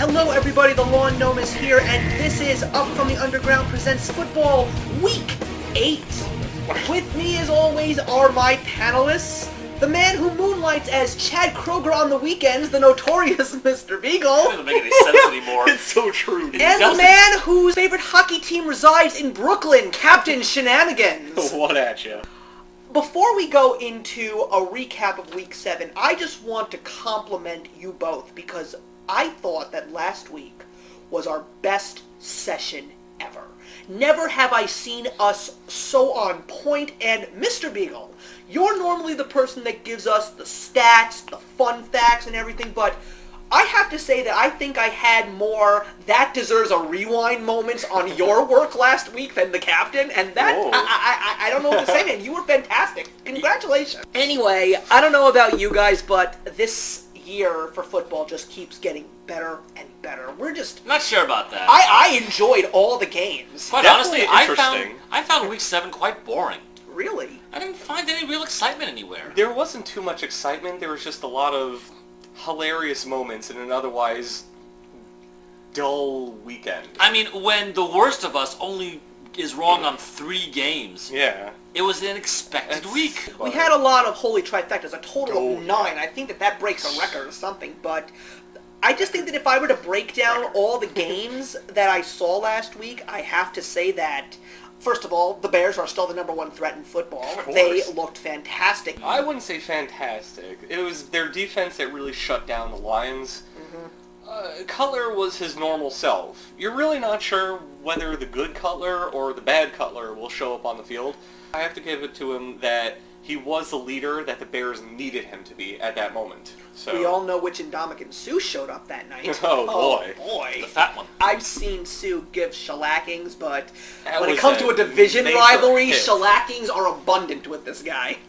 Hello everybody, the Lawn Gnome is here, and this is Up From the Underground Presents Football Week 8. With me as always are my panelists, the man who moonlights as Chad Kroger on the weekends, the notorious Mr. Beagle. It doesn't make any sense anymore. It's so true. And the man whose favorite hockey team resides in Brooklyn, Captain Shenanigans. What at ya? Before we go into a recap of Week 7, I just want to compliment you both because I thought that last week was our best session ever. Never have I seen us so on point, and Mr. Beagle, you're normally the person that gives us the stats, the fun facts, and everything, but I have to say that I think I had more that deserves a rewind moments on your work last week than the captain, and that, I don't know what to say, man. You were fantastic. Congratulations. Anyway, I don't know about you guys, but this year for football just keeps getting better and better. We're just... Not sure about that. I enjoyed all the games. Quite Definitely honestly, I found Week 7 quite boring. Really? I didn't find any real excitement anywhere. There wasn't too much excitement. There was just a lot of hilarious moments in an otherwise dull weekend. I mean, when the worst of us only is wrong on 3 games, Yeah. it was an expected week. We had a lot of holy trifectas, a total of 9. Yeah. I think that breaks a record or something, but I just think that if I were to break down all the games that I saw last week, I have to say that, first of all, the Bears are still the number 1 threat in football. Of course. They looked fantastic. I wouldn't say fantastic. It was their defense that really shut down the Lions. Cutler was his normal self. You're really not sure whether the good Cutler or the bad Cutler will show up on the field. I have to give it to him that he was the leader that the Bears needed him to be at that moment. So We all know which Indomitian Sue showed up that night. Oh, boy. Oh, boy. The fat one. I've seen Sue give shellackings, but That when it was comes to a division major rivalry, hit. shellackings are abundant with this guy.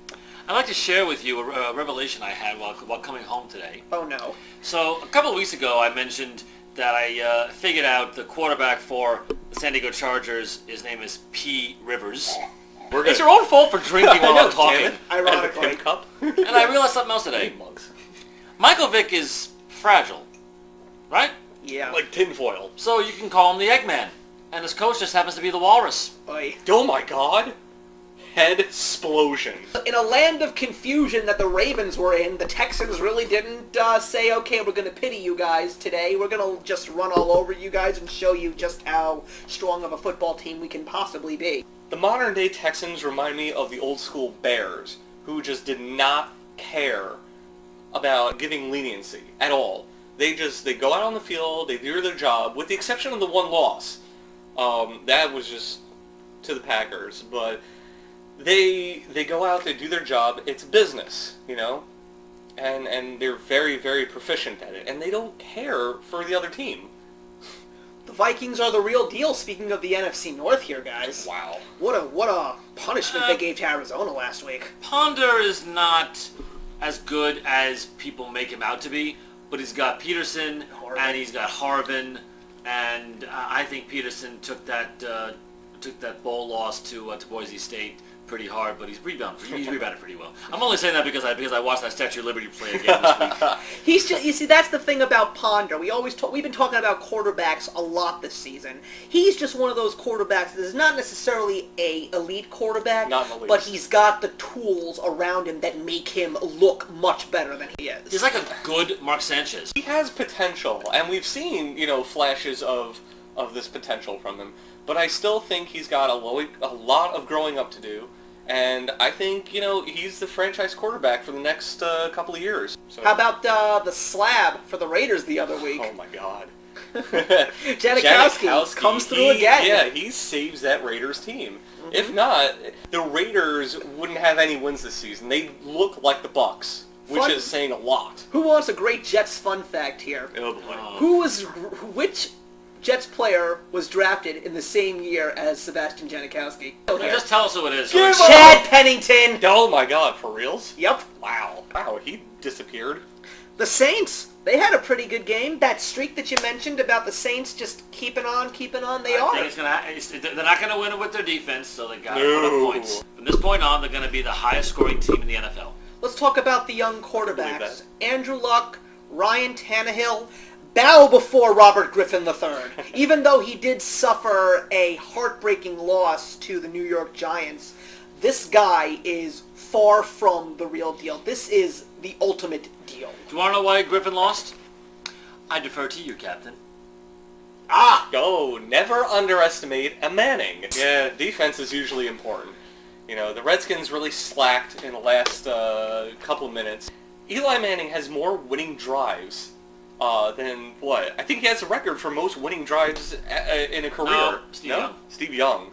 I'd like to share with you a revelation I had while coming home today. Oh, no. So, a couple of weeks ago, I mentioned that I figured out the quarterback for the San Diego Chargers. His name is P. Rivers. It's your own fault for drinking while I'm talking. Ironically. And a cup. And I realized something else today. Mugs. Michael Vick is fragile, right? Yeah. Like tinfoil. So you can call him the Eggman. And his coach just happens to be the Walrus. Oy. Oh my god. Head explosion. In a land of confusion that the Ravens were in, the Texans really didn't say, okay, we're going to pity you guys today. We're going to just run all over you guys and show you just how strong of a football team we can possibly be. The modern day Texans remind me of the old school Bears, who just did not care about giving leniency at all. They go out on the field, they do their job, with the exception of the one loss. That was just to the Packers, but they go out, they do their job, it's business, you know? And they're very, very proficient at it, and they don't care for the other team. The Vikings are the real deal, speaking of the NFC North here, guys. Wow. What a punishment they gave to Arizona last week. Ponder is not as good as people make him out to be, but he's got Peterson and he's got Harbin, and I think Peterson took that bowl loss to Boise State pretty hard, but he's rebounded pretty well. I'm only saying that because I watched that Statue of Liberty play again this week. He's just, you see, that's the thing about Ponder. We've been talking about quarterbacks a lot this season. He's just one of those quarterbacks that is not necessarily a elite quarterback, Not in the least. but he's got the tools around him that make him look much better than he is. He's like a good Mark Sanchez. He has potential, and we've seen, flashes of this potential from him. But I still think he's got a lot of growing up to do, and I think, he's the franchise quarterback for the next couple of years. So. How about the slab for the Raiders the other week? Oh my god. Janikowski comes through again. Yeah, he saves that Raiders team. If not, the Raiders wouldn't have any wins this season. They look like the Bucks, which is saying a lot. Who wants a great Jets fun fact here? Oh boy. Which Jets player was drafted in the same year as Sebastian Janikowski? Just tell us who it is. Chad Pennington! Oh my god, for reals? Yep. Wow, he disappeared. The Saints, they had a pretty good game. That streak that you mentioned about the Saints just keeping on, they are. I think they're not going to win it with their defense, so they got to put up points. From this point on, they're going to be the highest scoring team in the NFL. Let's talk about the young quarterbacks. Andrew Luck, Ryan Tannehill, bow before Robert Griffin III. Even though he did suffer a heartbreaking loss to the New York Giants, this guy is far from the real deal. This is the ultimate deal. Do you want to know why Griffin lost? I defer to you, Captain. Oh, never underestimate a Manning. Yeah, defense is usually important. You know, the Redskins really slacked in the last couple of minutes. Eli Manning has more winning drives than what? I think he has a record for most winning drives in a career. Steve Young. Steve Young.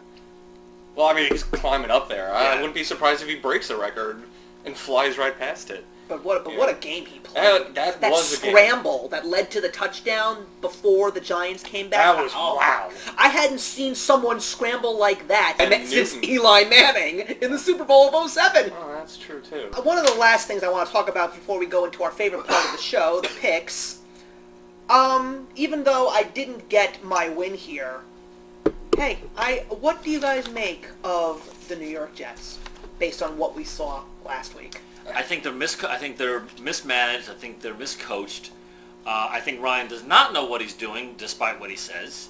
Well, I mean, he's climbing up there. I wouldn't be surprised if he breaks the record and flies right past it. But what a game he played. That was a game. Scramble that led to the touchdown before the Giants came back. That was wow. I hadn't seen someone scramble like that since Eli Manning in the Super Bowl of 07. Oh, that's true too. One of the last things I want to talk about before we go into our favorite part of the show, the picks. Even though I didn't get my win here, hey, what do you guys make of the New York Jets based on what we saw last week? I think they're mismanaged. I think they're miscoached. I think Ryan does not know what he's doing, despite what he says.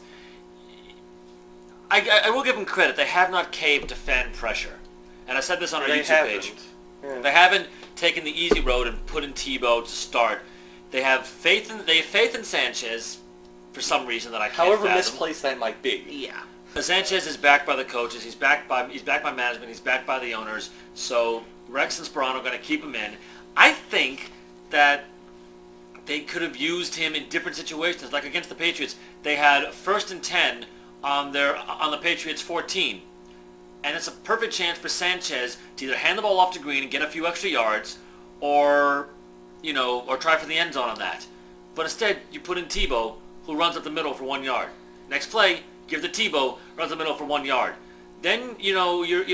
I will give him credit. They have not caved to fan pressure, and I said this on our YouTube page. Yeah. They haven't taken the easy road and put in Tebow to start. They have faith in Sanchez for some reason that I can't However fathom. misplaced that might be. Yeah. Sanchez is backed by the coaches. He's backed by management. He's backed by the owners. So Rex and Sperano are going to keep him in. I think that they could have used him in different situations. Like against the Patriots, they had 1st and 10 on the Patriots 14, and it's a perfect chance for Sanchez to either hand the ball off to Green and get a few extra yards, or try for the end zone on that. But instead, you put in Tebow, who runs up the middle for 1 yard. Next play, give the Tebow, runs up the middle for 1 yard. Then you're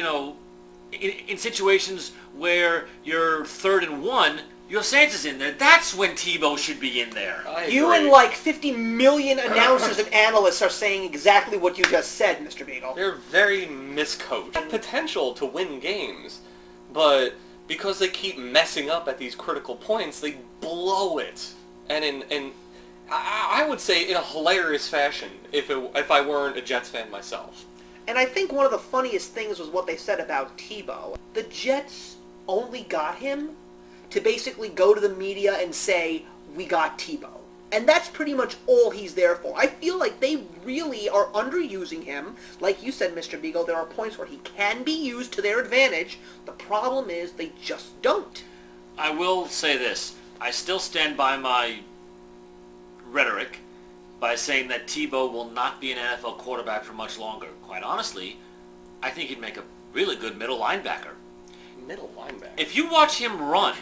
in situations where you're 3rd and 1, you have Sanchez in there. That's when Tebow should be in there. You and like 50 million announcers and analysts are saying exactly what you just said, Mr. Beagle. They're very miscoached. Potential to win games, but because they keep messing up at these critical points, they blow it. And I would say in a hilarious fashion if I weren't a Jets fan myself. And I think one of the funniest things was what they said about Tebow. The Jets only got him to basically go to the media and say, we got Tebow. And that's pretty much all he's there for. I feel like they really are underusing him. Like you said, Mr. Beagle, there are points where he can be used to their advantage. The problem is they just don't. I will say this. I still stand by my rhetoric by saying that Tebow will not be an NFL quarterback for much longer. Quite honestly, I think he'd make a really good middle linebacker. Middle linebacker? If you watch him run,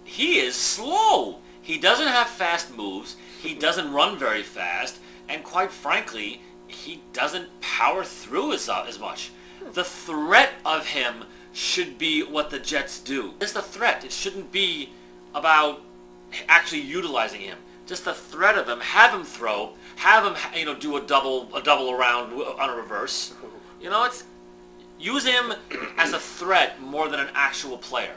he is slow. He doesn't have fast moves. He doesn't run very fast. And quite frankly, he doesn't power through as much. The threat of him should be what the Jets do. It's the threat. It shouldn't be about actually utilizing him. Just the threat of him. Have him throw. Have him, do a double around on a reverse. Use him as a threat more than an actual player.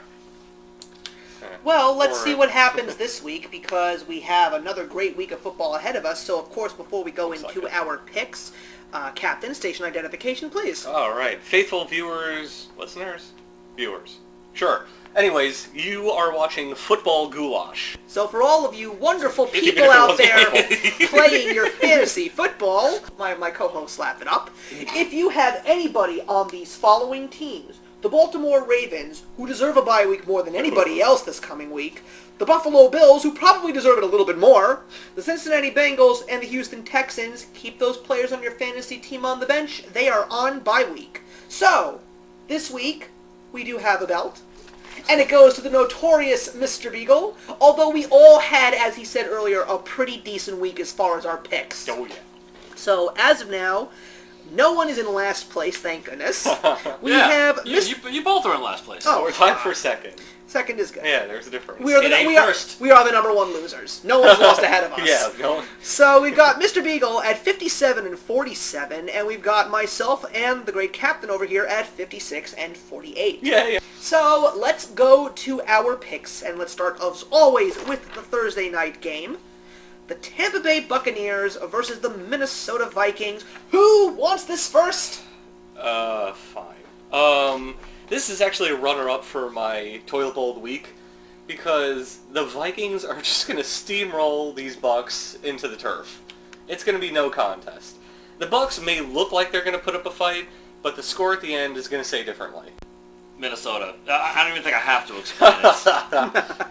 Well, let's see what happens this week, because we have another great week of football ahead of us. So, of course, before we go into our picks, Captain, station identification, please. All right. Faithful viewers, listeners, viewers. Sure. Anyways, you are watching Football Goulash. So for all of you wonderful people out there playing your fantasy football, my co-host slapped it up, if you have anybody on these following teams: the Baltimore Ravens, who deserve a bye week more than anybody else this coming week; the Buffalo Bills, who probably deserve it a little bit more; the Cincinnati Bengals, and the Houston Texans, keep those players on your fantasy team on the bench. They are on bye week. So, this week, we do have a belt. And it goes to the notorious Mr. Beagle, although we all had, as he said earlier, a pretty decent week as far as our picks. Oh, yeah. So, as of now, no one is in last place, thank goodness. We yeah, have... You both are in last place. Oh, we're tied for second. Second is good. Yeah, there's a difference. We are the number one losers. No one's lost ahead of us. Yeah, no one. So we've got Mr. Beagle at 57 and 47, and we've got myself and the great Captain over here at 56 and 48. Yeah. So let's go to our picks, and let's start, as always, with the Thursday night game. the Tampa Bay Buccaneers versus the Minnesota Vikings. Who wants this first? Fine. This is actually a runner-up for my toilet bowl of the week because the Vikings are just going to steamroll these Bucs into the turf. It's going to be no contest. The Bucs may look like they're going to put up a fight, but the score at the end is going to say differently. Minnesota. I don't even think I have to explain it.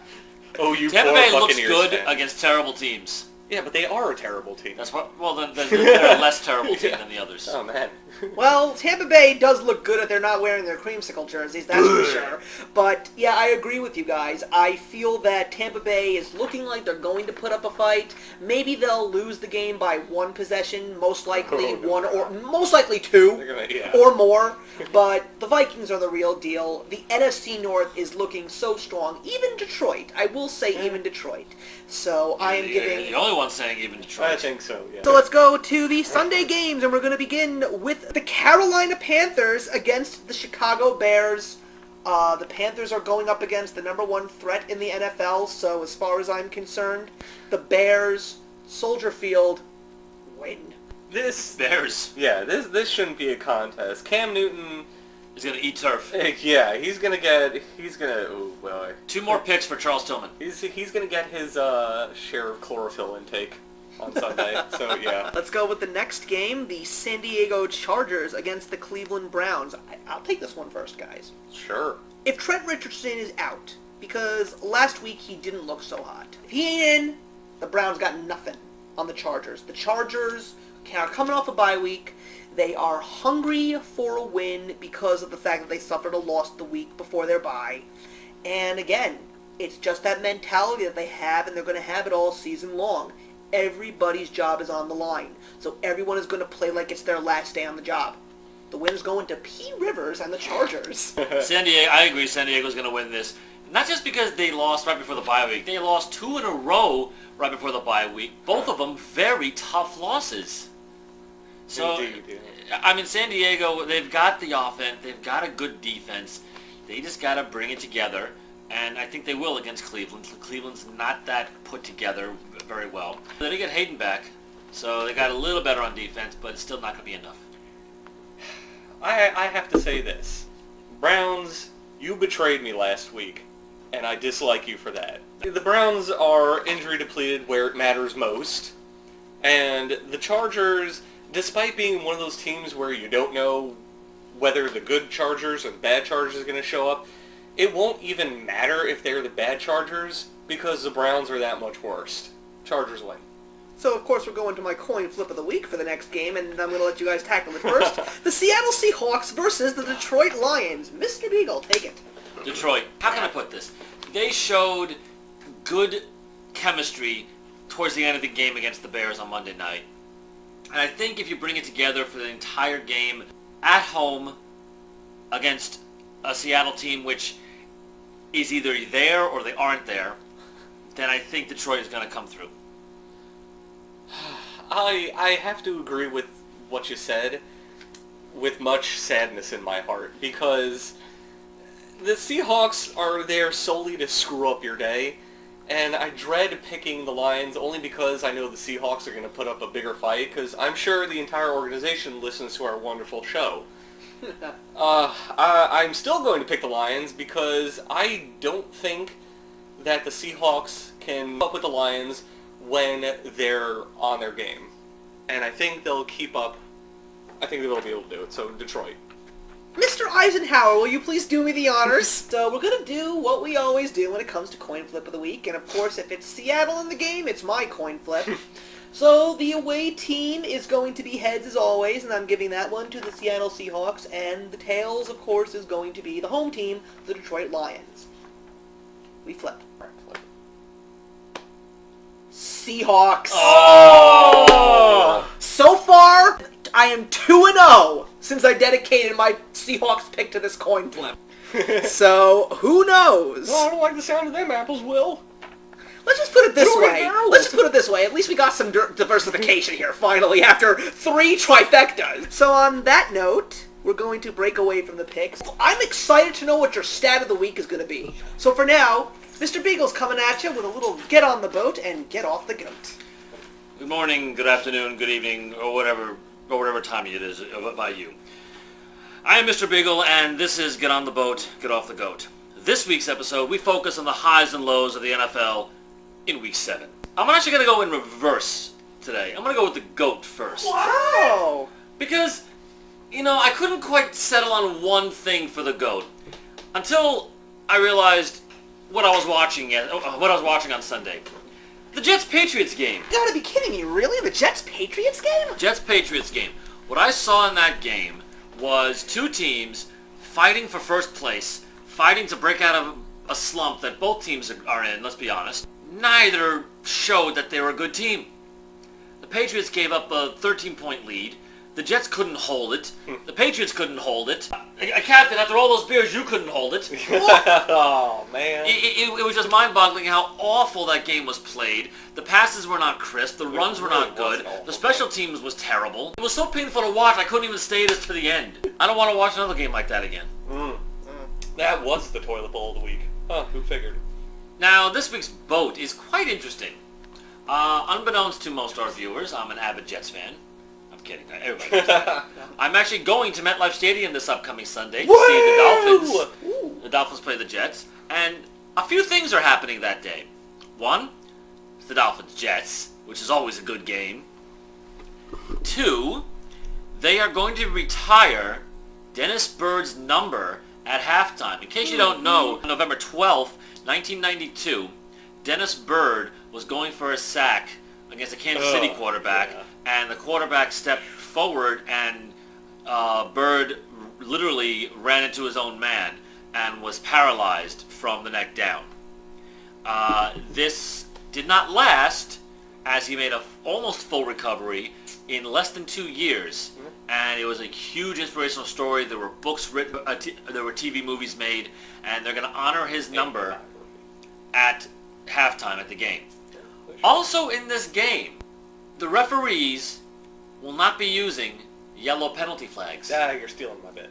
Oh, you Tampa poor Bay looks Buccaneers good fan. against terrible teams. Yeah, but they are a terrible team. That's what. Well, then they're a less terrible team than the others. Oh, man. Well, Tampa Bay does look good if they're not wearing their creamsicle jerseys, that's for sure. But, yeah, I agree with you guys. I feel that Tampa Bay is looking like they're going to put up a fight. Maybe they'll lose the game by one possession, most likely one or most likely two or more. But the Vikings are the real deal. The NFC North is looking so strong. Even Detroit. I will say even Detroit. So I am giving... The only one saying even Detroit. I think so, yeah. So let's go to the Sunday games, and we're going to begin with the Carolina Panthers against the Chicago Bears. The Panthers are going up against the number one threat in the NFL, so as far as I'm concerned, the Bears, Soldier Field, win. Bears. Yeah, this shouldn't be a contest. Cam Newton... He's going to eat turf. Yeah, he's going to... Oh, boy. 2 more picks for Charles Tillman. He's going to get his share of chlorophyll intake on Sunday, so yeah. Let's go with the next game, the San Diego Chargers against the Cleveland Browns. I'll take this one first, guys. Sure. If Trent Richardson is out, because last week he didn't look so hot. If he ain't in, the Browns got nothing on the Chargers. The Chargers are coming off a bye week. They are hungry for a win because of the fact that they suffered a loss the week before their bye. And again, it's just that mentality that they have, and they're going to have it all season long. Everybody's job is on the line. So everyone is going to play like it's their last day on the job. The win's going to P. Rivers and the Chargers. I agree San Diego's going to win this. Not just because they lost right before the bye week. They lost 2 in a row right before the bye week. Both of them very tough losses. So, Indeed, yeah. I mean, San Diego, they've got the offense. They've got a good defense. They just got to bring it together. And I think they will against Cleveland. Cleveland's not that put together very well. They did get Hayden back, so they got a little better on defense, but it's still not going to be enough. I have to say this. Browns, you betrayed me last week, and I dislike you for that. The Browns are injury depleted where it matters most, and the Chargers, despite being one of those teams where you don't know whether the good Chargers or the bad Chargers are going to show up, it won't even matter if they're the bad Chargers because the Browns are that much worse. Chargers win. So, of course, we're going to my coin flip of the week for the next game, and I'm going to let you guys tackle it first. The Seattle Seahawks versus the Detroit Lions. Mr. Beagle, take it. Detroit, how can I put this? They showed good chemistry towards the end of the game against the Bears on Monday night. And I think if you bring it together for the entire game at home against a Seattle team which is either there or they aren't there, then I think Detroit is going to come through. I have to agree with what you said with much sadness in my heart because the Seahawks are there solely to screw up your day, and I dread picking the Lions only because I know the Seahawks are going to put up a bigger fight because I'm sure the entire organization listens to our wonderful show. I'm still going to pick the Lions because I don't think that the Seahawks can keep up with the Lions when they're on their game. And I think they'll keep up. I think they'll be able to do it. So, Detroit. Mr. Eisenhower, will you please do me the honors? So we're going to do what we always do when it comes to coin flip of the week. And of course, if it's Seattle in the game, it's my coin flip. So the away team is going to be heads as always, and I'm giving that one to the Seattle Seahawks. And the tails, of course, is going to be the home team, the Detroit Lions. We flip. Seahawks. Oh! So far, I am 2-0 since I dedicated my Seahawks pick to this coin flip. So, who knows? Well, I don't like the sound of them apples, Will. Let's just put it this Do it way. now. Let's just put it this way. At least we got some diversification here, finally, after 3 trifectas. So on that note, we're going to break away from the picks. I'm excited to know what your stat of the week is going to be. So for now, Mr. Beagle's coming at you with a little get on the boat and get off the goat. Good morning, good afternoon, good evening, or whatever time it is by you. I am Mr. Beagle, and this is Get on the Boat, Get off the Goat. This week's episode, we focus on the highs and lows of the NFL in Week 7. I'm actually going to go in reverse today. I'm going to go with the GOAT first. Wow! Because, I couldn't quite settle on one thing for the GOAT until I realized what I was watching on Sunday. The Jets-Patriots game. You gotta be kidding me, really? The Jets-Patriots game? Jets-Patriots game. What I saw in that game was two teams fighting for first place, fighting to break out of a slump that both teams are in, let's be honest. Neither showed that they were a good team. The Patriots gave up a 13-point lead. The Jets couldn't hold it. The Patriots couldn't hold it. Captain, after all those beers, you couldn't hold it. Oh, man. It was just mind-boggling how awful that game was played. The passes were not crisp. The runs were not good. The special teams was terrible. It was so painful to watch, I couldn't even stay this to the end. I don't want to watch another game like that again. That was the toilet bowl of the week. Huh, who figured? Now, this week's boat is quite interesting. Unbeknownst to most of our viewers, I'm an avid Jets fan. I'm kidding. Everybody knows that. I'm actually going to MetLife Stadium this upcoming Sunday to see the Dolphins. Ooh. The Dolphins play the Jets. And a few things are happening that day. One, it's the Dolphins-Jets, which is always a good game. Two, they are going to retire Dennis Bird's number at halftime. In case you don't know, on November 12th, 1992, Dennis Bird was going for a sack against a Kansas City quarterback, and the quarterback stepped forward, and Bird literally ran into his own man and was paralyzed from the neck down. This did not last, as he made a almost full recovery in less than 2 years, and it was a huge inspirational story. There were books written, there were TV movies made, and they're going to honor his number at halftime at the game. Also in this game, the referees will not be using yellow penalty flags. You're stealing my bit.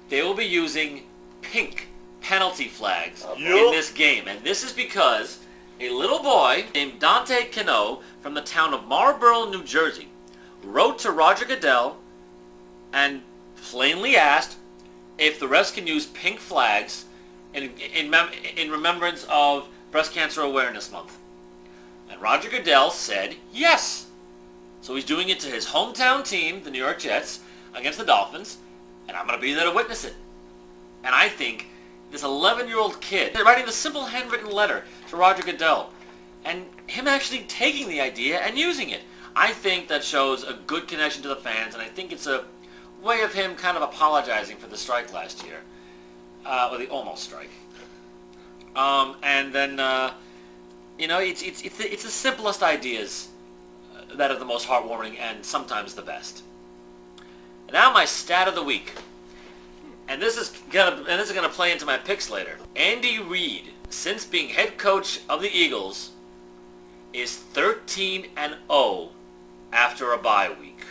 They will be using pink penalty flags Yup. in this game. And this is because a little boy named Dante Cano from the town of Marlborough, New Jersey, wrote to Roger Goodell and plainly asked if the refs can use pink flags in remembrance of Breast Cancer Awareness Month. And Roger Goodell said yes. So he's doing it to his hometown team, the New York Jets, against the Dolphins, and I'm going to be there to witness it. And I think this 11-year-old kid writing the simple handwritten letter to Roger Goodell, and him actually taking the idea and using it, I think that shows a good connection to the fans, and I think it's a way of him kind of apologizing for the strike last year. Or the almost strike. And then, it's the simplest ideas that are the most heartwarming and sometimes the best. And now my stat of the week. And this is gonna play into my picks later. Andy Reid, since being head coach of the Eagles, is 13-0 after a bye week.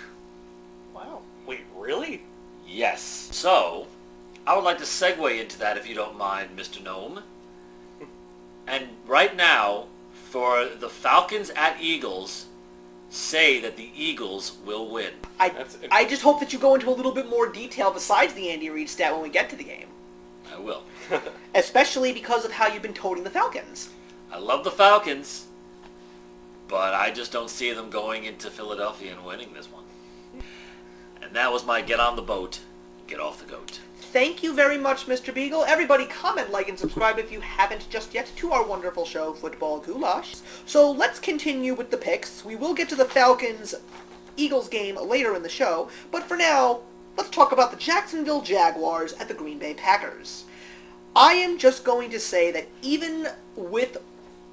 Wow. Wait, really? Yes. So, I would like to segue into that if you don't mind, Mr. Gnome. And right now, for the Falcons at Eagles, say that the Eagles will win. I just hope that you go into a little bit more detail besides the Andy Reid stat when we get to the game. I will. Especially because of how you've been toting the Falcons. I love the Falcons, but I just don't see them going into Philadelphia and winning this one. And that was my Get on the Boat, Get off the Goat. Thank you very much, Mr. Beagle. Everybody comment, like, and subscribe if you haven't just yet to our wonderful show, Football Goulash. So let's continue with the picks. We will get to the Falcons-Eagles game later in the show, but for now, let's talk about the Jacksonville Jaguars at the Green Bay Packers. I am just going to say that even with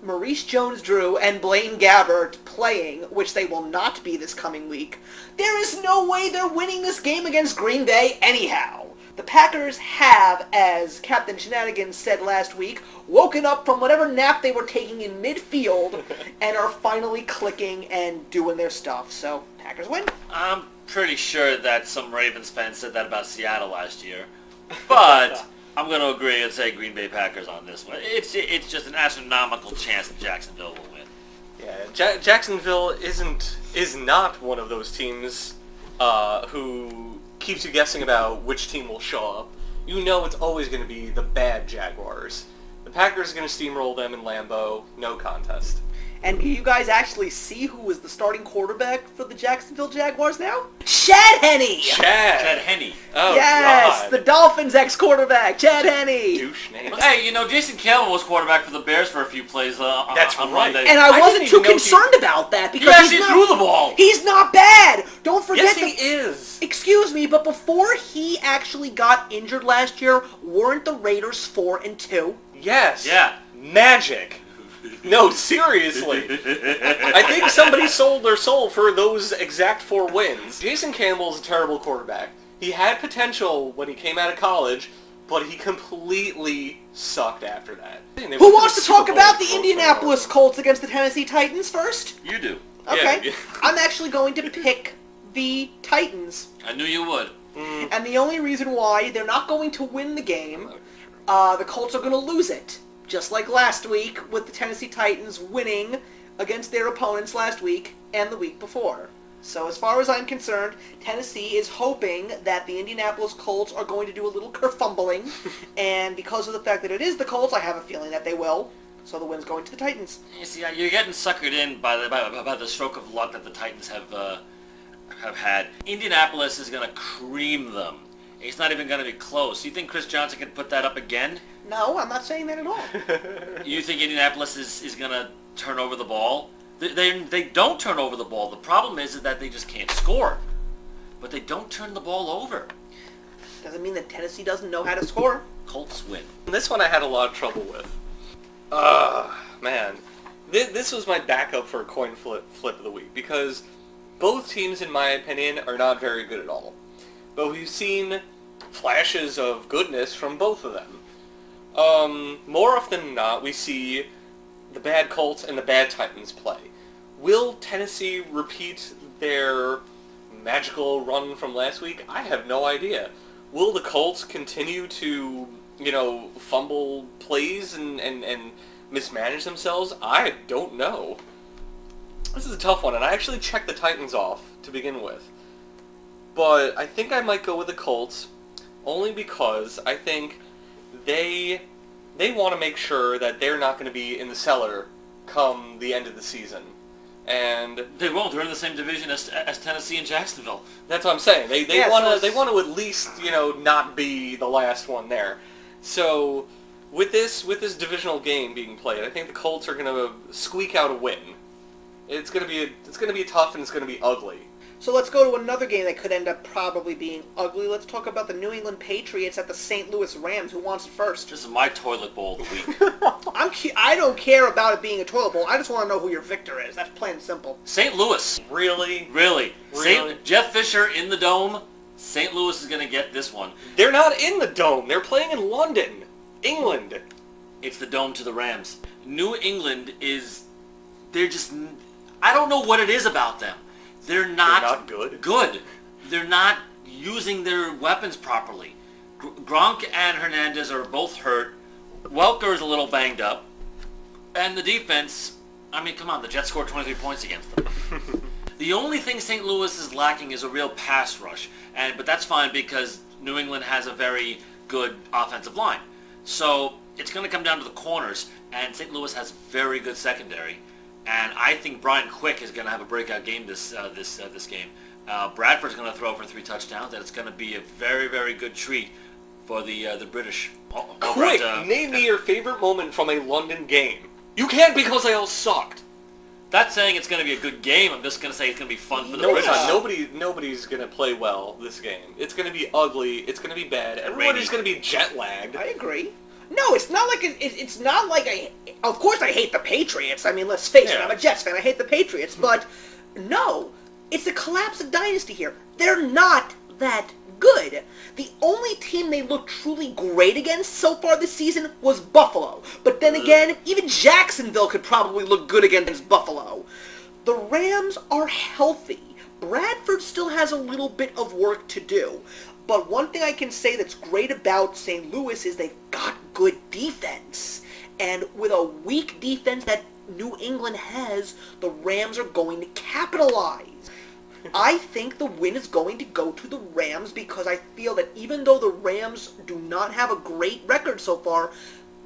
Maurice Jones-Drew and Blaine Gabbert playing, which they will not be this coming week, there is no way they're winning this game against Green Bay anyhow. The Packers have, as Captain Shenanigans said last week, woken up from whatever nap they were taking in midfield and are finally clicking and doing their stuff. So, Packers win. I'm pretty sure that some Ravens fans said that about Seattle last year. But I'm going to agree and say Green Bay Packers on this one. It's just an astronomical chance that Jacksonville will win. Yeah, Jacksonville is not one of those teams who keeps you guessing about which team will show up. You know it's always going to be the bad Jaguars. The Packers are going to steamroll them in Lambeau, no contest. And can you guys actually see who is the starting quarterback for the Jacksonville Jaguars now? Chad Henne! Chad Henne. Oh, yes, God. the Dolphins ex-quarterback, Chad Henne. Douche name. Hey, Jason Campbell was quarterback for the Bears for a few plays That's on right. Monday. And I wasn't didn't too even know concerned about that because He actually threw the ball. He's not bad. Don't forget Yes, he is. Excuse me, but before he actually got injured last year, weren't the Raiders 4-2? Yes. Yeah. Magic. No, seriously. I think somebody sold their soul for those exact 4 wins. Jason Campbell's a terrible quarterback. He had potential when he came out of college, but he completely sucked after that. Who wants to talk about the Indianapolis Colts against the Tennessee Titans first? You do. Okay. Yeah. I'm actually going to pick the Titans. I knew you would. And the only reason why they're not going to win the game, the Colts are going to lose it. Just like last week with the Tennessee Titans winning against their opponents last week and the week before. So as far as I'm concerned, Tennessee is hoping that the Indianapolis Colts are going to do a little kerfumbling. And because of the fact that it is the Colts, I have a feeling that they will. So the win's going to the Titans. You see, you're getting suckered in by the stroke of luck that the Titans have had. Indianapolis is going to cream them. It's not even going to be close. You think Chris Johnson can put that up again? No, I'm not saying that at all. You think Indianapolis is going to turn over the ball? They don't turn over the ball. The problem is that they just can't score. But they don't turn the ball over. Doesn't mean that Tennessee doesn't know how to score. Colts win. This one I had a lot of trouble with. Man. This was my backup for a coin flip of the week, because both teams, in my opinion, are not very good at all. But we've seen flashes of goodness from both of them. More often than not, we see the bad Colts and the bad Titans play. Will Tennessee repeat their magical run from last week? I have no idea. Will the Colts continue to, fumble plays and mismanage themselves? I don't know. This is a tough one, and I actually checked the Titans off to begin with. But I think I might go with the Colts, only because I think they want to make sure that they're not going to be in the cellar come the end of the season. And they won't. They're in the same division as Tennessee and Jacksonville. That's what I'm saying. They Yeah, want so to at least not be the last one there. So with this divisional game being played, I think the Colts are going to squeak out a win. It's going to be tough, and it's going to be ugly. So let's go to another game that could end up probably being ugly. Let's talk about the New England Patriots at the St. Louis Rams. Who wants it first? This is my toilet bowl of the week. I don't care about it being a toilet bowl. I just want to know who your victor is. That's plain and simple. St. Louis. Really? Really? Really? Jeff Fisher in the Dome. St. Louis is going to get this one. They're not in the Dome. They're playing in London, England. It's the Dome to the Rams. New England they're just, I don't know what it is about them. They're not good. They're not using their weapons properly. Gronk and Hernandez are both hurt. Welker is a little banged up. And the defense, I mean, come on, the Jets scored 23 points against them. The only thing St. Louis is lacking is a real pass rush. But that's fine because New England has a very good offensive line. So it's going to come down to the corners, and St. Louis has very good secondary. And I think Brian Quick is going to have a breakout game this game. Bradford's going to throw for 3 touchdowns, and it's going to be a very, very good treat for the British. Quick, name me your favorite moment from a London game. You can't because they all sucked. Not saying it's going to be a good game. I'm just going to say it's going to be fun for the No, British. it's not. Nobody's going to play well this game. It's going to be ugly. It's going to be bad. Everybody's going to be jet lagged. I agree. No, it's not like it's not like of course I hate the Patriots. I mean, let's face it, I'm a Jets fan. I hate the Patriots, but no, it's a collapse of dynasty here. They're not that good. The only team they looked truly great against so far this season was Buffalo. But then again, even Jacksonville could probably look good against Buffalo. The Rams are healthy. Bradford still has a little bit of work to do. But one thing I can say that's great about St. Louis is they've got good defense. And with a weak defense that New England has, the Rams are going to capitalize. I think the win is going to go to the Rams because I feel that even though the Rams do not have a great record so far,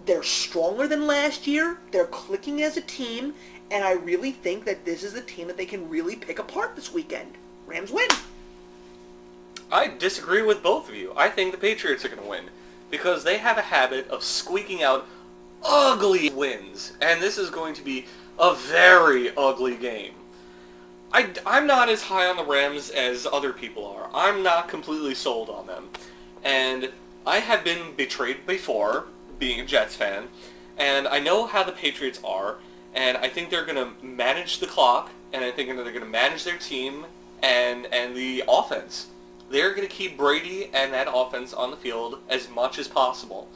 they're stronger than last year, they're clicking as a team, and I really think that this is a team that they can really pick apart this weekend. Rams win. I disagree with both of you. I think the Patriots are going to win because they have a habit of squeaking out ugly wins, and this is going to be a very ugly game. I'm not as high on the Rams as other people are. I'm not completely sold on them. And I have been betrayed before, being a Jets fan, and I know how the Patriots are, and I think they're going to manage the clock, and I think they're going to manage their team and the offense. They're going to keep Brady and that offense on the field as much as possible.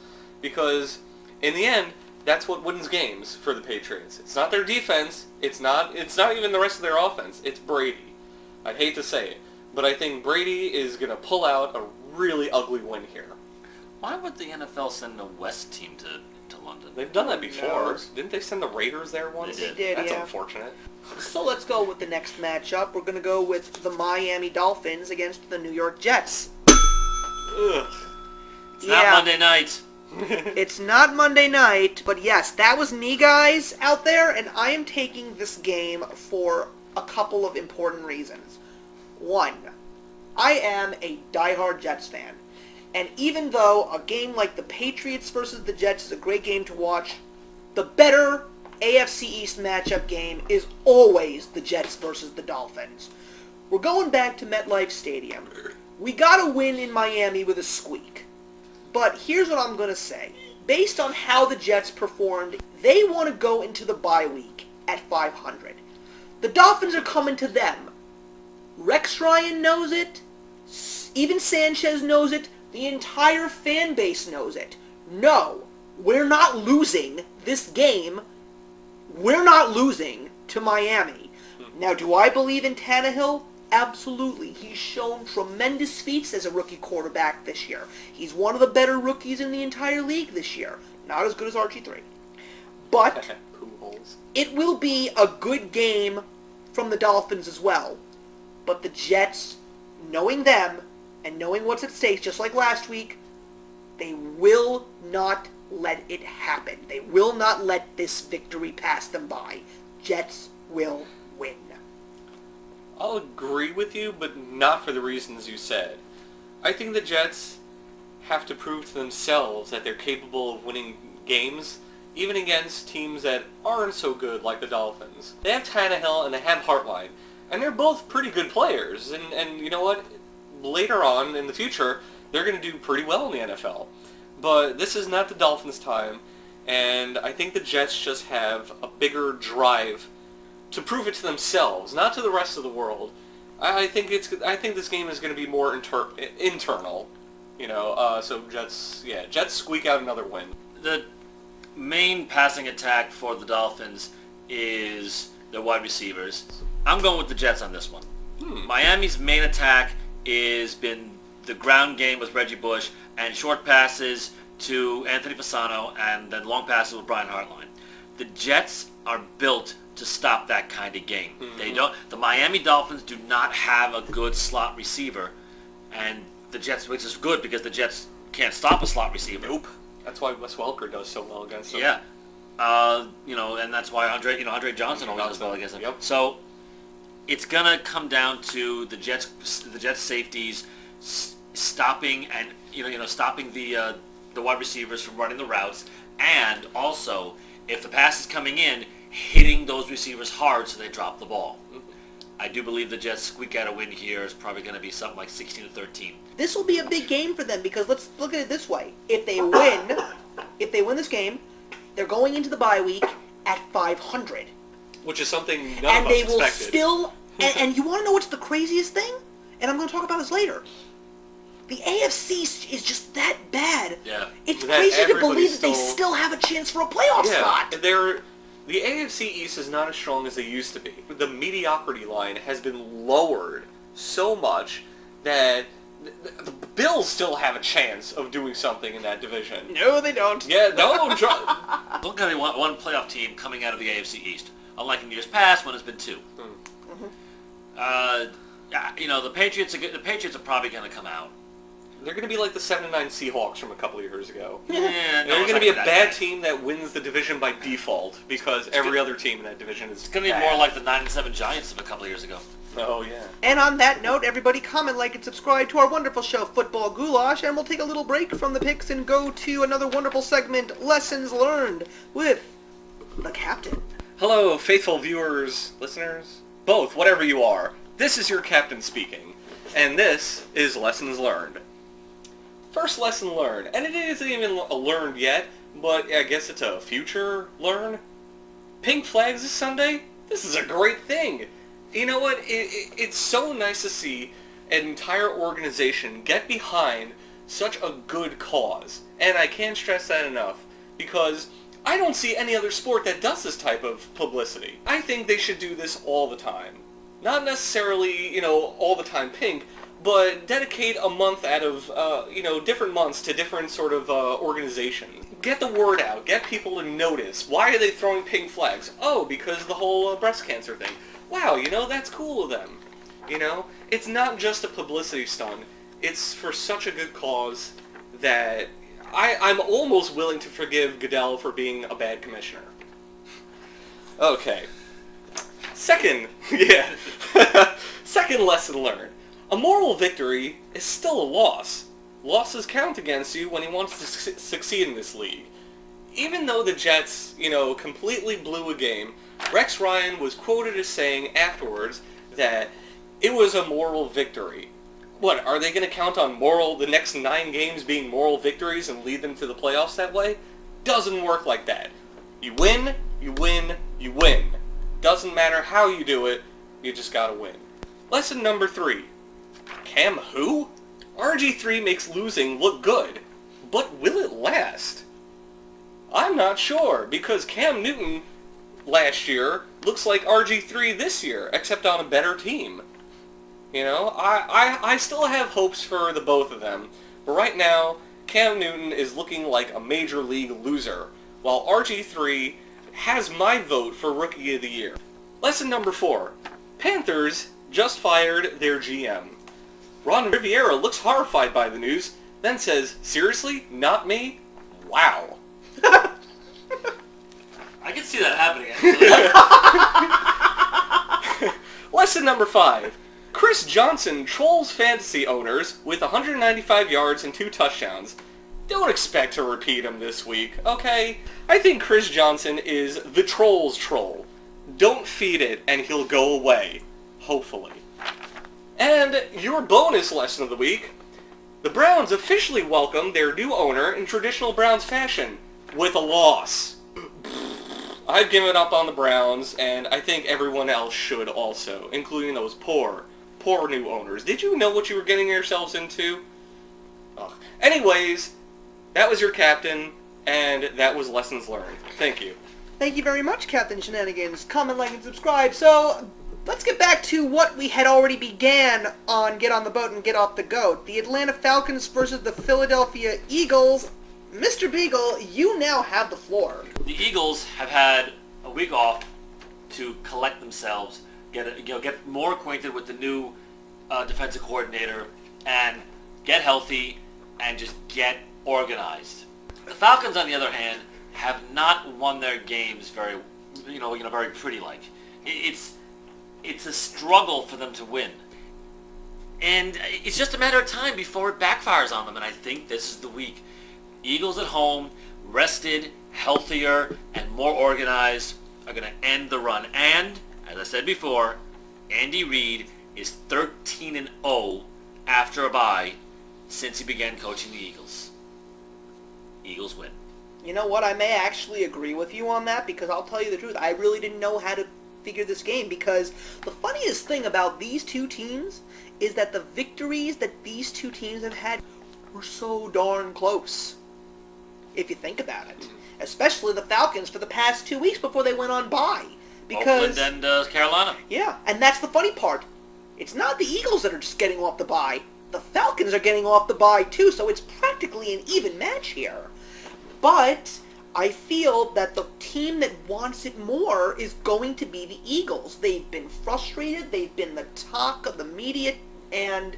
Because, in the end, that's what wins games for the Patriots. It's not their defense. It's not even the rest of their offense. It's Brady. I'd hate to say it, but I think Brady is going to pull out a really ugly win here. Why would the NFL send a West team to London? They've done that before. Didn't they send the Raiders there once? They did, That's yeah. unfortunate. So let's go with the next matchup. We're going to go with the Miami Dolphins against the New York Jets. Ugh. It's not Monday night. It's not Monday night, but yes, that was me, guys, out there, and I am taking this game for a couple of important reasons. One, I am a diehard Jets fan, and even though a game like the Patriots versus the Jets is a great game to watch, the better AFC East matchup game is always the Jets versus the Dolphins. We're going back to MetLife Stadium. We got a win in Miami with a squeak. But here's what I'm going to say. Based on how the Jets performed, they want to go into the bye week at 500. The Dolphins are coming to them. Rex Ryan knows it. Even Sanchez knows it. The entire fan base knows it. No, we're not losing this game. We're not losing to Miami. Now, do I believe in Tannehill? Absolutely. He's shown tremendous feats as a rookie quarterback this year. He's one of the better rookies in the entire league this year. Not as good as RG3. But it will be a good game from the Dolphins as well. But the Jets, knowing them and knowing what's at stake, just like last week, they will not let it happen. They will not let this victory pass them by. Jets will win. I'll agree with you, but not for the reasons you said. I think the Jets have to prove to themselves that they're capable of winning games, even against teams that aren't so good like the Dolphins. They have Tannehill and they have Hartline, and they're both pretty good players, and you know what? Later on in the future, they're going to do pretty well in the NFL. But this is not the Dolphins' time, and I think the Jets just have a bigger drive to prove it to themselves, not to the rest of the world. I think this game is going to be more internal, so Jets squeak out another win. The main passing attack for the Dolphins is their wide receivers. I'm going with the Jets on this one. Miami's main attack has been the ground game with Reggie Bush and short passes to Anthony Fasano and then long passes with Brian Hartline. The Jets are built to stop that kind of game. They don't. The Miami Dolphins do not have a good slot receiver, and the Jets, which is good because the Jets can't stop a slot receiver. Nope. That's why Wes Welker does so well against them. Yeah. And that's why Andre Johnson always does well against them. Yep. So it's gonna come down to the Jets safeties stopping and stopping the wide receivers from running the routes, and also if the pass is coming in, hitting those receivers hard so they drop the ball. I do believe the Jets squeak out a win here. Is probably going to be something like 16-13. This will be a big game for them because let's look at it this way. If they win this game, they're going into the bye week at 500. Which is something none and of us they will expected. still and you want to know what's the craziest thing? And I'm going to talk about this later. The AFC is just that bad. Yeah. It's That crazy to everybody's believe that they still- still have a chance for a playoff spot. The AFC East is not as strong as they used to be. The mediocrity line has been lowered so much that The Bills still have a chance of doing something in that division. No, they don't. Yeah, no. Look at one playoff team coming out of the AFC East, unlike in years past when it's been two. The Patriots are probably going to come out. They're going to be like the 7-9 Seahawks from a couple of years ago. Yeah, They're going to be a bad team that wins the division by default because every other team in that division is. It's going to be more like the 9-7 Giants of a couple of years ago. Oh yeah. And on that note, everybody comment, like, and subscribe to our wonderful show, Football Goulash, and we'll take a little break from the picks and go to another wonderful segment, Lessons Learned, with the Captain. Hello, faithful viewers, listeners, both, whatever you are. This is your captain speaking, and this is Lessons Learned. First lesson learned, and it isn't even learned yet, but I guess it's a future learn. Pink flags this Sunday? This is a great thing. You know what? It's so nice to see an entire organization get behind such a good cause, and I can't stress that enough, because I don't see any other sport that does this type of publicity. I think they should do this all the time. Not necessarily, all the time pink, but dedicate a month out of, different months to different sort of organizations. Get the word out. Get people to notice. Why are they throwing pink flags? Oh, because the whole breast cancer thing. Wow, that's cool of them. It's not just a publicity stunt. It's for such a good cause that I'm almost willing to forgive Goodell for being a bad commissioner. Okay. Second lesson learned. A moral victory is still a loss. Losses count against you when he wants to succeed in this league. Even though the Jets, completely blew a game, Rex Ryan was quoted as saying afterwards that it was a moral victory. What, are they going to count on the next 9 games being moral victories and lead them to the playoffs that way? Doesn't work like that. You win, you win, you win. Doesn't matter how you do it, you just gotta win. Lesson number 3. Cam who? RG3 makes losing look good, but will it last? I'm not sure, because Cam Newton last year looks like RG3 this year, except on a better team. I still have hopes for the both of them, but right now, Cam Newton is looking like a major league loser, while RG3 has my vote for Rookie of the Year. Lesson number 4. Panthers just fired their GM. Ron Rivera looks horrified by the news, then says, "Seriously? Not me? Wow." I can see that happening, actually. Lesson number 5. Chris Johnson trolls fantasy owners with 195 yards and 2 touchdowns. Don't expect to repeat him this week, okay? I think Chris Johnson is the troll's troll. Don't feed it and he'll go away. Hopefully. And your bonus lesson of the week. The Browns officially welcomed their new owner in traditional Browns fashion, with a loss. I've given up on the Browns, and I think everyone else should also, including those poor new owners. Did you know what you were getting yourselves into? Oh. Anyways, that was your captain, and that was Lessons Learned. Thank you. Thank you very much, Captain Shenanigans. Comment, like, and subscribe. So, let's get back to what we had already began on Get on the Boat and Get Off the Goat. The Atlanta Falcons versus the Philadelphia Eagles. Mr. Beagle, you now have the floor. The Eagles have had a week off to collect themselves, get more acquainted with the new defensive coordinator, and get healthy and just get organized. The Falcons, on the other hand, have not won their games very pretty like. It's a struggle for them to win. And it's just a matter of time before it backfires on them, and I think this is the week. Eagles at home, rested, healthier, and more organized, are going to end the run. And, as I said before, Andy Reid is 13-0 after a bye since he began coaching the Eagles. Eagles win. You know what? I may actually agree with you on that, because I'll tell you the truth. I really didn't know how to figure this game, because the funniest thing about these two teams is that the victories that these two teams have had were so darn close, if you think about it. Especially the Falcons for the past 2 weeks before they went on bye. Because, Oakland and Carolina. Yeah, and that's the funny part. It's not the Eagles that are just getting off the bye. the Falcons are getting off the bye too, so it's practically an even match here. But I feel that the team that wants it more is going to be the Eagles. They've been frustrated, they've been the talk of the media, and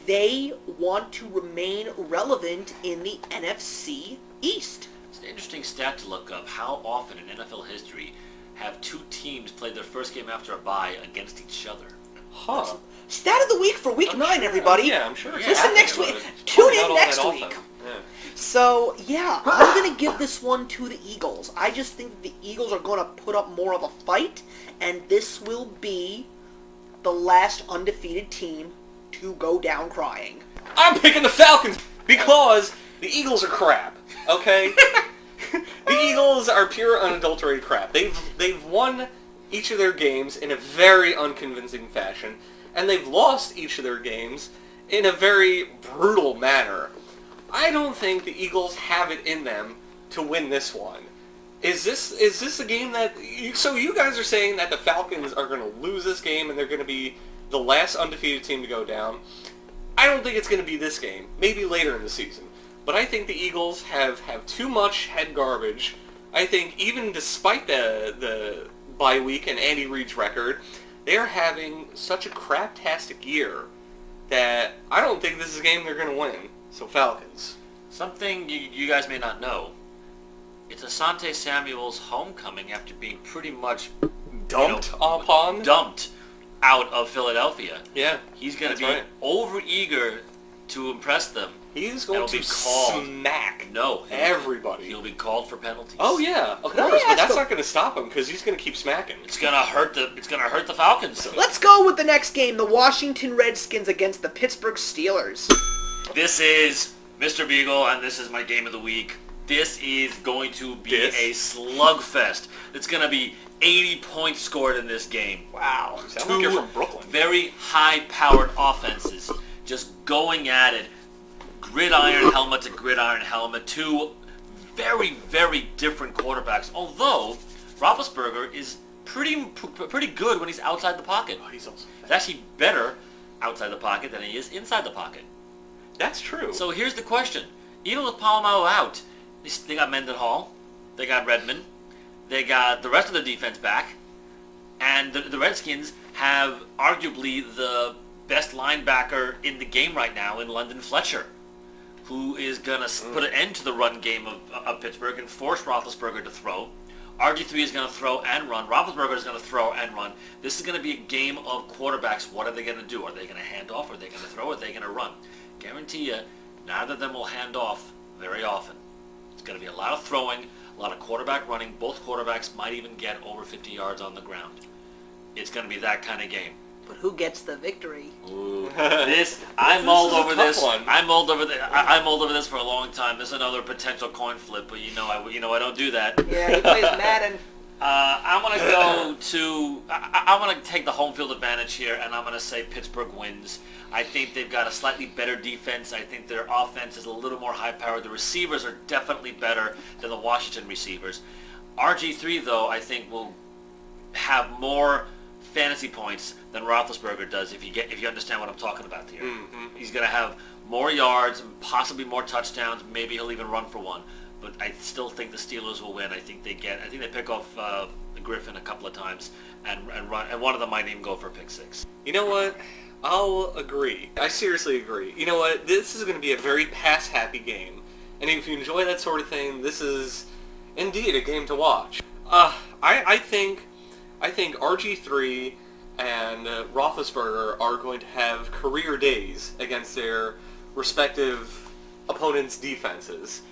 they want to remain relevant in the NFC East. It's an interesting stat to look up. How often in NFL history have two teams played their first game after a bye against each other? Huh. Stat of the week for Week 9, everybody. Yeah, I'm sure. Listen next week. Tune in next week. Yeah. So, yeah, I'm going to give this one to the Eagles. I just think the Eagles are going to put up more of a fight, and this will be the last undefeated team to go down crying. I'm picking the Falcons because the Eagles are crap. Okay, the Eagles are pure unadulterated crap. They've won each of their games in a very unconvincing fashion, and they've lost each of their games in a very brutal manner. I don't think the Eagles have it in them to win this one. Is this a game that... So you guys are saying that the Falcons are going to lose this game and they're going to be the last undefeated team to go down? I don't think it's going to be this game. Maybe later in the season. But I think the Eagles have too much head garbage. I think even despite the bye week and Andy Reid's record, they're having such a craptastic year that I don't think this is a game they're going to win. So Falcons. Something you guys may not know. It's Asante Samuel's homecoming after being pretty much Dumped out of Philadelphia. Yeah. He's going to be right. over-eager to impress them. He's going to smack everybody. He'll be called for penalties. Oh yeah, of course, but that's not going to stop him because he's going to keep smacking. It's going to hurt the Falcons. Let's go with the next game, the Washington Redskins against the Pittsburgh Steelers. This is Mr. Beagle, and this is my game of the week. This is going to be a slugfest. It's going to be 80 points scored in this game. Wow. Sound like you're from Brooklyn. Very high-powered offenses just going at it. Gridiron helmet to gridiron helmet. Two very, very different quarterbacks. Although, Roethlisberger is pretty good when he's outside the pocket. Oh, he's awesome. He's actually better outside the pocket than he is inside the pocket. That's true. So here's the question. Even with Palomaro out, they got Mendenhall, they got Redmond, they got the rest of the defense back, and the Redskins have arguably the best linebacker in the game right now in London Fletcher, who is going to put an end to the run game of Pittsburgh and force Roethlisberger to throw. RG3 is going to throw and run. Roethlisberger is going to throw and run. This is going to be a game of quarterbacks. What are they going to do? Are they going to hand off? Are they going to throw? Are they going to run? Guarantee you, neither of them will hand off very often. It's going to be a lot of throwing, a lot of quarterback running. Both quarterbacks might even get over 50 yards on the ground. It's going to be that kind of game. But who gets the victory? Ooh, I mulled over this. One. I mulled over this for a long time. This is another potential coin flip, but I don't do that. Yeah, he plays Madden. I'm gonna go to. I'm gonna take the home field advantage here, and I'm gonna say Pittsburgh wins. I think they've got a slightly better defense. I think their offense is a little more high-powered. The receivers are definitely better than the Washington receivers. RG3 though, I think will have more fantasy points than Roethlisberger does. If you understand what I'm talking about here, He's gonna have more yards, possibly more touchdowns. Maybe he'll even run for one. But I still think the Steelers will win. I think they pick off Griffin a couple of times and run, and one of them might even go for a pick six. You know what? I'll agree. I seriously agree. You know what? This is going to be a very pass-happy game. And if you enjoy that sort of thing, this is indeed a game to watch. I think RG3 and Roethlisberger are going to have career days against their respective opponents' defenses.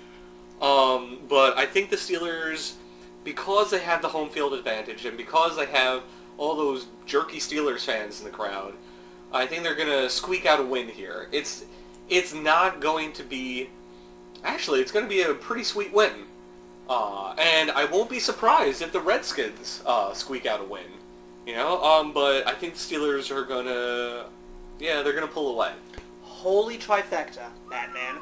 But I think the Steelers, because they have the home field advantage and because they have all those jerky Steelers fans in the crowd, I think they're going to squeak out a win here. It's not going to be... Actually, it's going to be a pretty sweet win. And I won't be surprised if the Redskins squeak out a win. But I think the Steelers are going to... Yeah, they're going to pull away. Holy trifecta, Batman.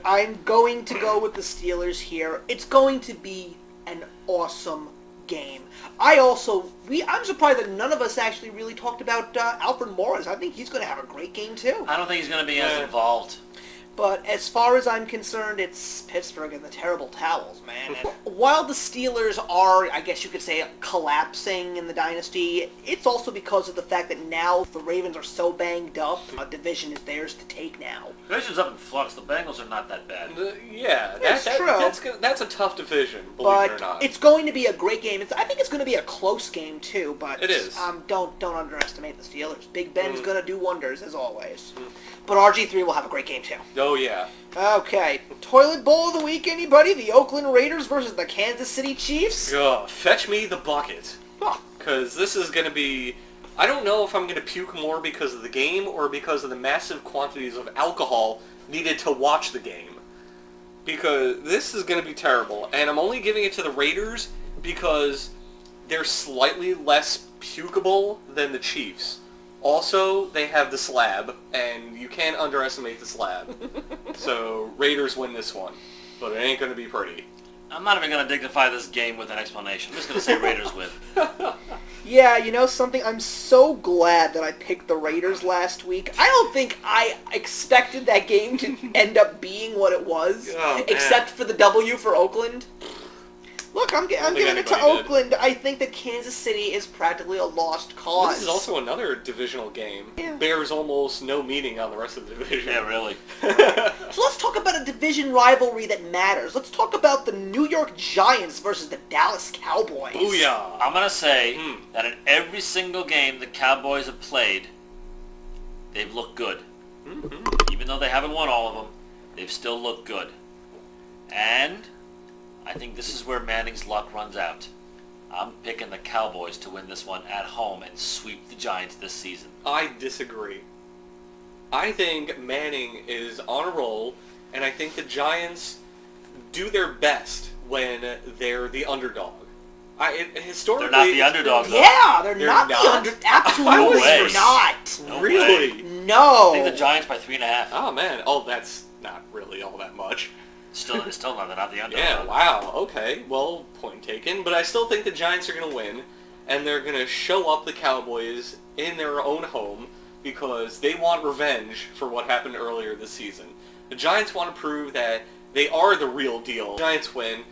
I'm going to go with the Steelers here. It's going to be an awesome game. I'm surprised that none of us actually really talked about Alfred Morris. I think he's going to have a great game too. I don't think he's going to be as involved. But as far as I'm concerned, it's Pittsburgh and the terrible towels, man. And while the Steelers are, I guess you could say, collapsing in the dynasty, it's also because of the fact that now the Ravens are so banged up, a division is theirs to take now. The division's up in flux. The Bengals are not that bad. That's true. That's a tough division, believe it or not. It's going to be a great game. I think it's going to be a close game, too. But it is. Don't underestimate the Steelers. Big Ben's going to do wonders, as always. But RG3 will have a great game, too. Oh, yeah. Okay. Toilet bowl of the week, anybody? The Oakland Raiders versus the Kansas City Chiefs? Fetch me the bucket. Because this is going to be... I don't know if I'm going to puke more because of the game or because of the massive quantities of alcohol needed to watch the game. Because this is going to be terrible. And I'm only giving it to the Raiders because they're slightly less pukeable than the Chiefs. Also, they have the slab, and you can't underestimate the slab. So, Raiders win this one. But it ain't going to be pretty. I'm not even going to dignify this game with an explanation. I'm just going to say Raiders win. Yeah, you know something? I'm so glad that I picked the Raiders last week. I don't think I expected that game to end up being what it was, except for the W for Oakland. Look, I'm giving it to Oakland. I think that Kansas City is practically a lost cause. This is also another divisional game. Yeah. Bears almost no meaning on the rest of the division. Yeah, really. So let's talk about a division rivalry that matters. Let's talk about the New York Giants versus the Dallas Cowboys. Booyah! I'm going to say that in every single game the Cowboys have played, they've looked good. Mm-hmm. Even though they haven't won all of them, they've still looked good. And I think this is where Manning's luck runs out. I'm picking the Cowboys to win this one at home and sweep the Giants this season. I disagree. I think Manning is on a roll, and I think the Giants do their best when they're the underdog. Historically, they're not the underdog, though. Yeah, they're not the underdog. Absolutely way. not. No really? way. No. I think the Giants by 3.5. Oh, man. Oh, that's not really all that much. Still not. They're not the underdog. Yeah, wow. Okay. Well, point taken. But I still think the Giants are going to win, and they're going to show up the Cowboys in their own home because they want revenge for what happened earlier this season. The Giants want to prove that they are the real deal. The Giants win.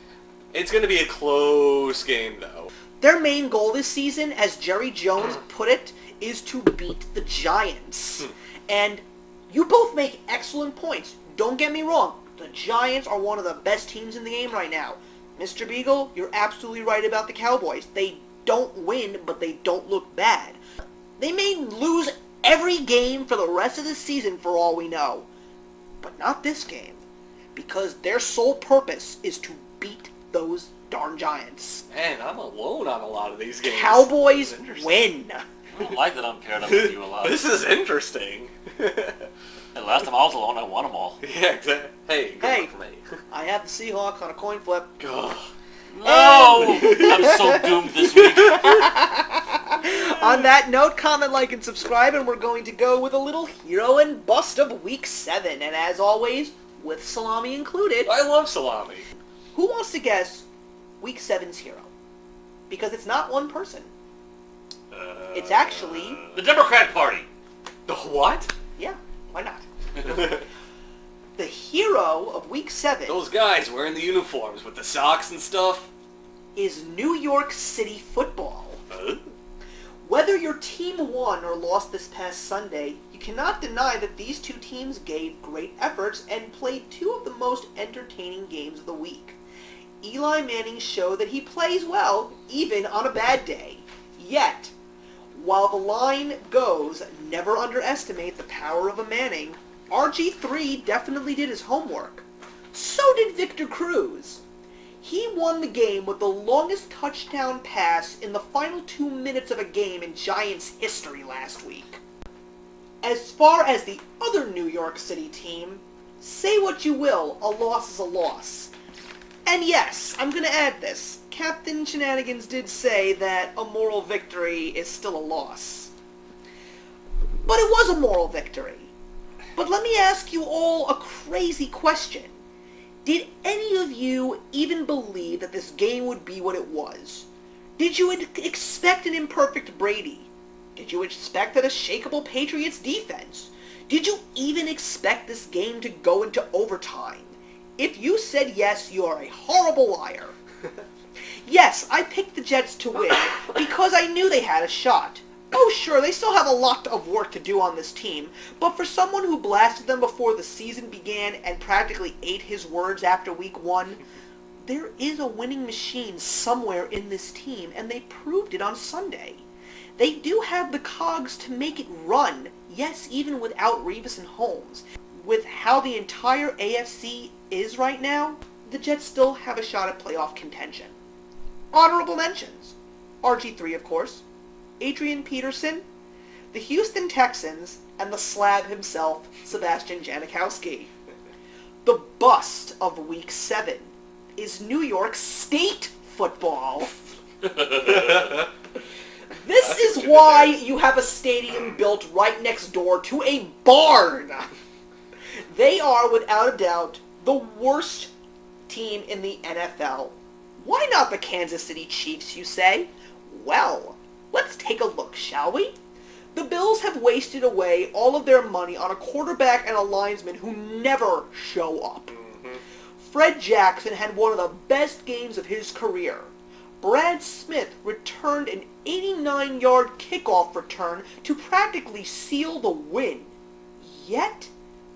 It's going to be a close game, though. Their main goal this season, as Jerry Jones put it, is to beat the Giants. And you both make excellent points. Don't get me wrong. The Giants are one of the best teams in the game right now. Mr. Beagle, you're absolutely right about the Cowboys. They don't win, but they don't look bad. They may lose every game for the rest of the season for all we know. But not this game. Because their sole purpose is to beat those darn Giants. Man, I'm alone on a lot of these games. Cowboys win. I don't like that I'm paired up with you a lot. This is interesting. And last time I was alone, I won them all. Yeah, exactly. Hey, good luck for me. I have the Seahawks on a coin flip. Ugh. No! I'm so doomed this week. On that note, comment, like, and subscribe, and we're going to go with a little hero and bust of Week 7. And as always, with salami included. I love salami. Who wants to guess Week 7's hero? Because it's not one person. It's actually... the Democrat Party. The what? Yeah, why not? The hero of Week 7... Those guys wearing the uniforms with the socks and stuff? ...is New York City football. Huh? Whether your team won or lost this past Sunday, you cannot deny that these two teams gave great efforts and played two of the most entertaining games of the week. Eli Manning showed that he plays well, even on a bad day. Yet, while the line goes, never underestimate the power of a Manning, RG3 definitely did his homework. So did Victor Cruz. He won the game with the longest touchdown pass in the final 2 minutes of a game in Giants history last week. As far as the other New York City team, say what you will, a loss is a loss. And yes, I'm going to add this. Captain Shenanigans did say that a moral victory is still a loss. But it was a moral victory. But let me ask you all a crazy question. Did any of you even believe that this game would be what it was? Did you expect an imperfect Brady? Did you expect an unshakable Patriots defense? Did you even expect this game to go into overtime? If you said yes, you are a horrible liar. Yes, I picked the Jets to win because I knew they had a shot. Oh sure, they still have a lot of work to do on this team, but for someone who blasted them before the season began and practically ate his words after week 1, there is a winning machine somewhere in this team, and they proved it on Sunday. They do have the cogs to make it run, yes, even without Revis and Holmes. With how the entire AFC is right now, the Jets still have a shot at playoff contention. Honorable mentions. RG3, of course. Adrian Peterson, the Houston Texans, and the slab himself, Sebastian Janikowski. The bust of Week 7 is New York State football. This is why you have a stadium built right next door to a barn. They are, without a doubt, the worst team in the NFL. Why not the Kansas City Chiefs, you say? Well, let's take a look, shall we? The Bills have wasted away all of their money on a quarterback and a linesman who never show up. Fred Jackson had one of the best games of his career. Brad Smith returned an 89-yard kickoff return to practically seal the win. Yet,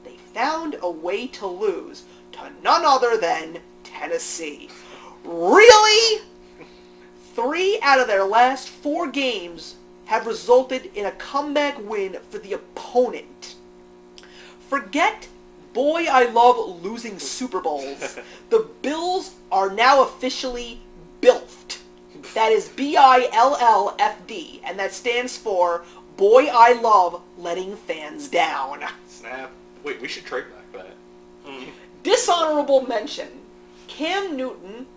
they found a way to lose to none other than Tennessee. Really? 3 out of their last 4 games have resulted in a comeback win for the opponent. Forget, boy, I love losing Super Bowls. The Bills are now officially BILFD. That is BILLFD, and that stands for Boy, I Love Letting Fans Down. Snap. Wait, we should trademark that. Dishonorable mention, Cam Newton,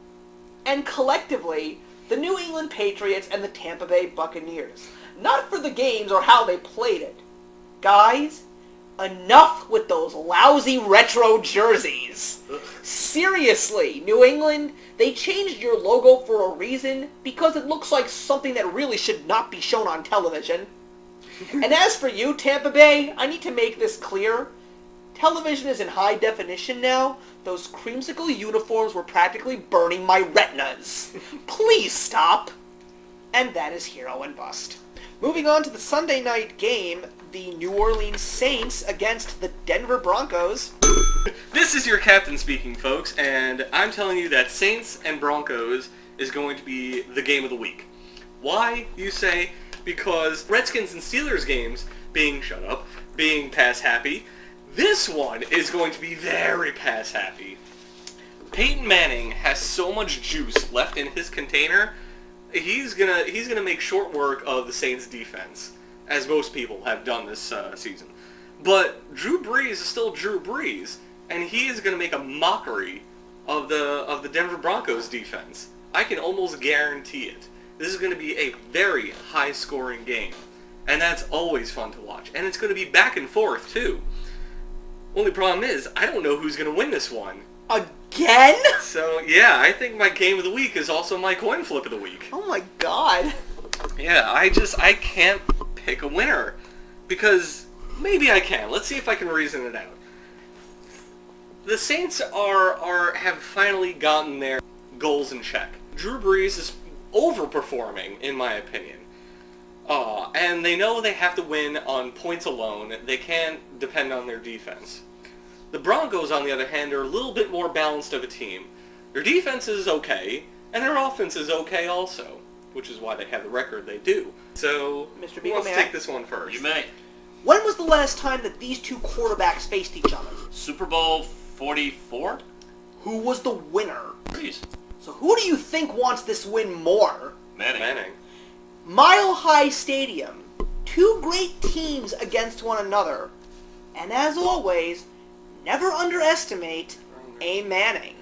and collectively, the New England Patriots and the Tampa Bay Buccaneers. Not for the games or how they played it. Guys, enough with those lousy retro jerseys. Seriously, New England, they changed your logo for a reason because it looks like something that really should not be shown on television. And as for you, Tampa Bay, I need to make this clear. Television is in high definition now. Those creamsicle uniforms were practically burning my retinas. Please stop. And that is Hero and Bust. Moving on to the Sunday night game, the New Orleans Saints against the Denver Broncos. This is your captain speaking, folks, and I'm telling you that Saints and Broncos is going to be the game of the week. Why, you say? Because Redskins and Steelers games being pass happy, this one is going to be very pass happy. Peyton Manning has so much juice left in his container, he's gonna make short work of the Saints defense, as most people have done this season. But Drew Brees is still Drew Brees, and he is gonna make a mockery of the Denver Broncos defense. I can almost guarantee it. This is going to be a very high-scoring game, and that's always fun to watch. And it's going to be back and forth, too. Only problem is, I don't know who's going to win this one. Again? So, yeah, I think my game of the week is also my coin flip of the week. Oh my god. Yeah, I can't pick a winner. Because maybe I can. Let's see if I can reason it out. The Saints have finally gotten their goals in check. Drew Brees is overperforming, in my opinion. And they know they have to win on points alone. They can't depend on their defense. The Broncos, on the other hand, are a little bit more balanced of a team. Their defense is okay, and their offense is okay also, which is why they have the record they do. So, Mr. who Beagle, wants to take this one first? You may. When was the last time that these two quarterbacks faced each other? Super Bowl 44? Who was the winner? Please. So who do you think wants this win more? Manning. Mile High Stadium. Two great teams against one another. And as always, never underestimate a Manning.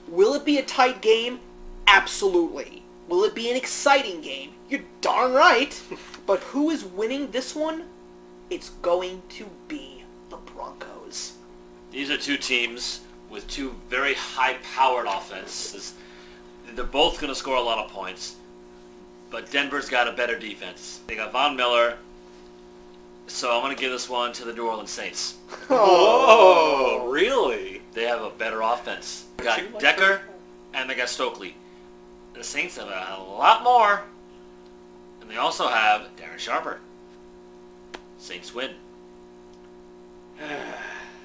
Will it be a tight game? Absolutely. Will it be an exciting game? You're darn right. But who is winning this one? It's going to be the Broncos. These are two teams with two very high-powered offenses. They're both going to score a lot of points. But Denver's got a better defense. They got Von Miller. So I'm going to give this one to the New Orleans Saints. Oh, really? They have a better offense. They got Decker and they got Stokely. The Saints have a lot more. And they also have Darren Sharper. Saints win.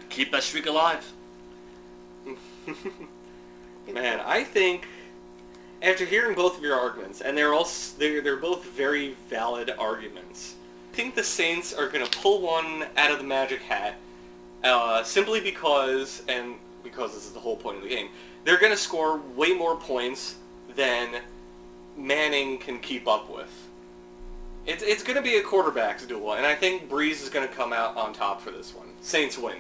Keep that streak alive. Man, I think after hearing both of your arguments, and they're both very valid arguments, I think the Saints are going to pull one out of the magic hat, simply because this is the whole point of the game, they're going to score way more points than Manning can keep up with. It's going to be a quarterback's duel, and I think Breeze is going to come out on top for this one. Saints win.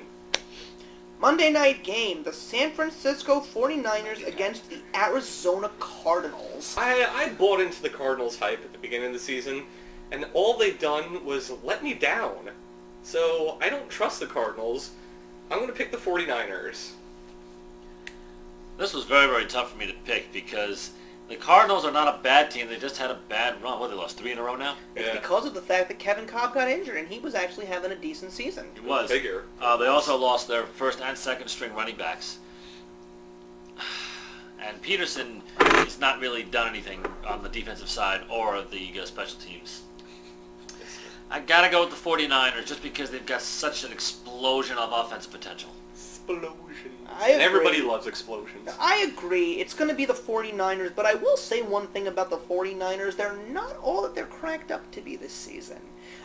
Monday night game, the San Francisco 49ers against the Arizona Cardinals. I bought into the Cardinals hype at the beginning of the season, and all they've done was let me down. So I don't trust the Cardinals. I'm going to pick the 49ers. This was very, very tough for me to pick because the Cardinals are not a bad team. They just had a bad run. What, they lost 3 in a row now? It's because of the fact that Kevin Cobb got injured, and he was actually having a decent season. It was. Figure. They also lost their first and second string running backs. And Peterson has not really done anything on the defensive side or the special teams. I got to go with the 49ers just because they've got such an explosion of offensive potential. Explosions. I agree. Everybody loves explosions. I agree. It's going to be the 49ers, but I will say one thing about the 49ers. They're not all that they're cracked up to be this season.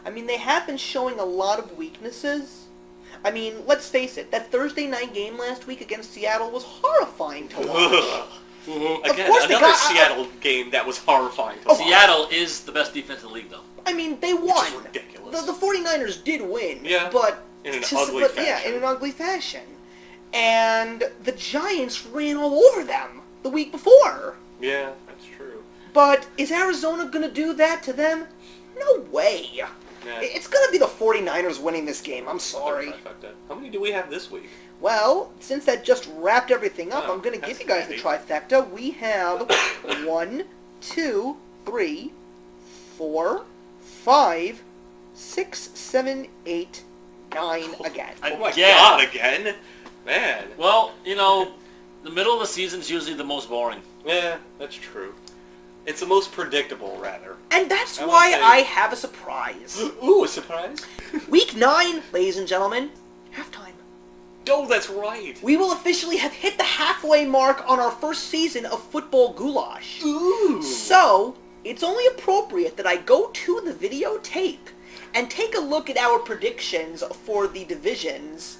I mean, they have been showing a lot of weaknesses. I mean, let's face it, that Thursday night game last week against Seattle was horrifying to watch. Again, course they another got- Seattle game that was horrifying to watch. Seattle is the best defense in the league, though. I mean, they won. Which is ridiculous. The 49ers did win. Yeah, But in an just- ugly but, Yeah, fashion. in an ugly fashion. And the Giants ran all over them the week before. Yeah, that's true. But is Arizona going to do that to them? No way. Yeah. It's going to be the 49ers winning this game. I'm sorry. Trifecta. How many do we have this week? Well, since that just wrapped everything up, Oh, I'm going to give that's you guys the handy. trifecta. We have 1, 2, 3, 4, 5, 6, 7, 8, 9 again. Oh my Again. god, again? Man. Well, you know, the middle of the season's usually the most boring. Yeah, that's true. It's the most predictable, rather. And that's I would why say- I have a surprise. Ooh, a surprise? Week 9, ladies and gentlemen, halftime. Oh, that's right. We will officially have hit the halfway mark on our first season of Football Goulash. Ooh. So, it's only appropriate that I go to the videotape and take a look at our predictions for the divisions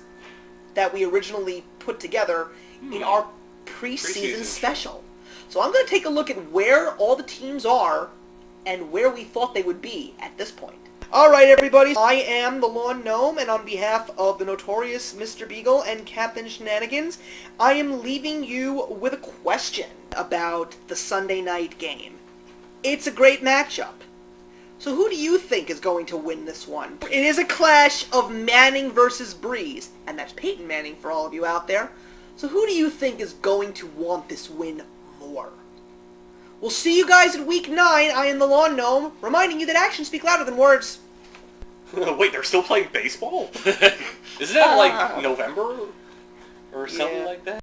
that we originally put together in our preseason Preseason. special. So I'm going to take a look at where all the teams are and where we thought they would be at this point. Alright everybody, I am the Lawn Gnome, and on behalf of the notorious Mr. Beagle and Captain Shenanigans, I am leaving you with a question about the Sunday night game. It's a great matchup. So who do you think is going to win this one? It is a clash of Manning versus Breeze, and that's Peyton Manning for all of you out there. So who do you think is going to want this win more? We'll see you guys in Week 9. I am the Lawn Gnome, reminding you that actions speak louder than words. Wait, they're still playing baseball? Isn't that like November or something Yeah. like that?